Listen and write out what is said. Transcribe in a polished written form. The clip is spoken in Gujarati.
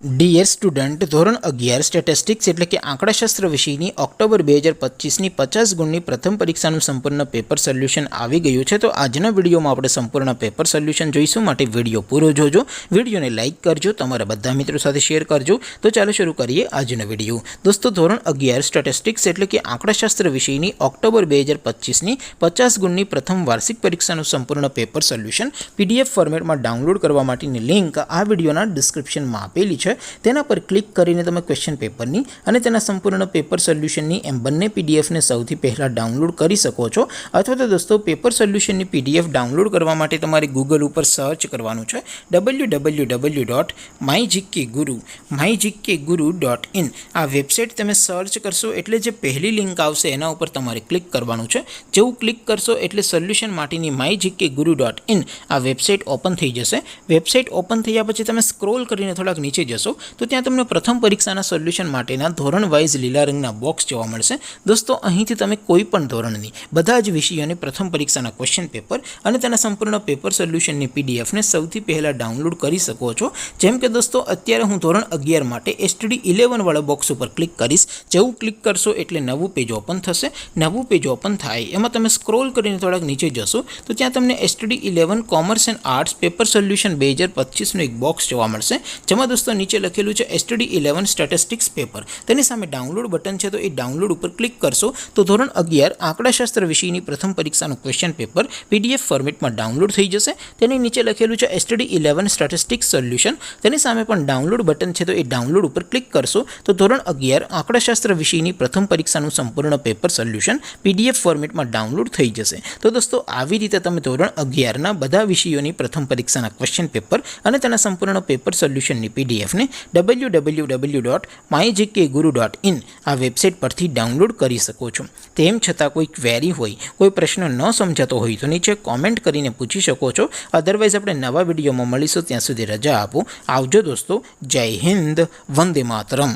ડિયર સ્ટુડન્ટ, ધોરણ 11 સ્ટેટિસ્ટિક્સ એટલે કે આંકડાશાસ્ત્ર વિષયની ઓક્ટોબર 2025ની 50 ગુણની પ્રથમ પરીક્ષાનું સંપૂર્ણ પેપર સોલ્યુશન આવી ગયું છે. તો આજના વિડીયોમાં આપણે સંપૂર્ણ પેપર સોલ્યુશન જોઈશું. માટે વિડીયો પૂરો જોજો, વિડીયોને લાઇક કરજો, તમારા બધા મિત્રો સાથે શેર કરજો. તો ચાલો શરૂ કરીએ આજનો વિડીયો. દોસ્તો, ધોરણ 11 સ્ટેટિસ્ટિક્સ એટલે કે આંકડાશાસ્ત્ર વિષયની ઓક્ટોબર 2025ની 50 ગુણની પ્રથમ વાર્ષિક પરીક્ષાનું સંપૂર્ણ પેપર સોલ્યુશન PDF ફોર્મેટમાં ડાઉનલોડ કરવા માટેની લિંક આ વિડીયોના ડિસ્ક્રિપ્શનમાં આપેલી છે. તેના પર ક્લિક કરીને તમે ક્વેશ્ચન પેપરની અને તેના સંપૂર્ણ પેપર સોલ્યુશનની એમ બંને પીડીએફને સૌથી પહેલાં ડાઉનલોડ કરી શકો છો. અથવા તો દોસ્તો, પેપર સોલ્યુશનની PDF ડાઉનલોડ કરવા માટે તમારે ગૂગલ ઉપર સર્ચ કરવાનું છે www.mygkguru.in. આ વેબસાઇટ તમે સર્ચ કરશો એટલે જે પહેલી લિંક આવશે એના ઉપર તમારે ક્લિક કરવાનું છે. જેવું ક્લિક કરશો એટલે સોલ્યુશન માટેની mygkguru.in આ વેબસાઇટ ઓપન થઈ જશે. વેબસાઇટ ઓપન થયા પછી તમે સ્ક્રોલ કરીને થોડાક નીચે જશો તો ત્યાં તમને પ્રથમ પરીક્ષાના સોલ્યુશન માટેના ધોરણ વાઇઝ લીલા રંગના બોક્સ જોવા મળશે. દોસ્તો, અહીંથી તમે કોઈ પણ ધોરણની બધા જ વિષયોની પ્રથમ પરીક્ષાના ક્વેશ્ચન પેપર અને તેના સંપૂર્ણ પેપર સોલ્યુશનની પીડીએફને સૌથી પહેલાં ડાઉનલોડ કરી શકો છો. જેમ કે દોસ્તો, અત્યારે હું ધોરણ 11 માટે STD11 વાળા બોક્સ ઉપર ક્લિક કરીશ. જેવું ક્લિક કરશો એટલે નવું પેજ ઓપન થશે. નવું પેજ ઓપન થાય એમાં તમે સ્ક્રોલ કરીને થોડાક નીચે જશો તો ત્યાં તમને STD11 commerce and arts paper solution 2025નું એક બોક્સ જોવા મળશે. જેમાં દોસ્તો નીચે લખેલું છે STD11 સ્ટેટિસ્ટિક્સ પેપર. તેની સામે ડાઉનલોડ બટન છે, તો એ ડાઉનલોડ ઉપર ક્લિક કરશો તો ધોરણ 11 આંકડાશાસ્ત્ર વિષયની પ્રથમ પરીક્ષાનું ક્વેશ્ચન પેપર PDF ફોર્મેટમાં ડાઉનલોડ થઈ જશે. તેની નીચે લખેલું છે STD11 સ્ટેટિસ્ટિક્સ સોલ્યુશન. તેની સામે પણ ડાઉનલોડ બટન છે, તો એ ડાઉનલોડ ઉપર ક્લિક કરશો તો ધોરણ 11 આંકડાશાસ્ત્ર વિષયની પ્રથમ પરીક્ષાનું સંપૂર્ણ પેપર સોલ્યુશન PDF ફોર્મેટમાં ડાઉનલોડ થઈ જશે. તો દોસ્તો, આવી રીતે તમે ધોરણ 11ના બધા વિષયોની પ્રથમ પરીક્ષાના ક્વેશ્ચન પેપર અને તેના સંપૂર્ણ પેપર સોલ્યુશનની પીડીએફને www.mygkguru.in આ વેબસાઇટ પરથી ડાઉનલોડ કરી શકો છો. તેમ છતાં કોઈ ક્વેરી હોય, કોઈ પ્રશ્ન ન સમજાતો હોય તો નીચે કોમેન્ટ કરીને પૂછી શકો છો. અધરવાઇઝ આપણે નવા વિડીયોમાં મળીશું. ત્યાં સુધી રજા આપો. આવજો દોસ્તો. જય હિન્દ. વંદે માતરમ.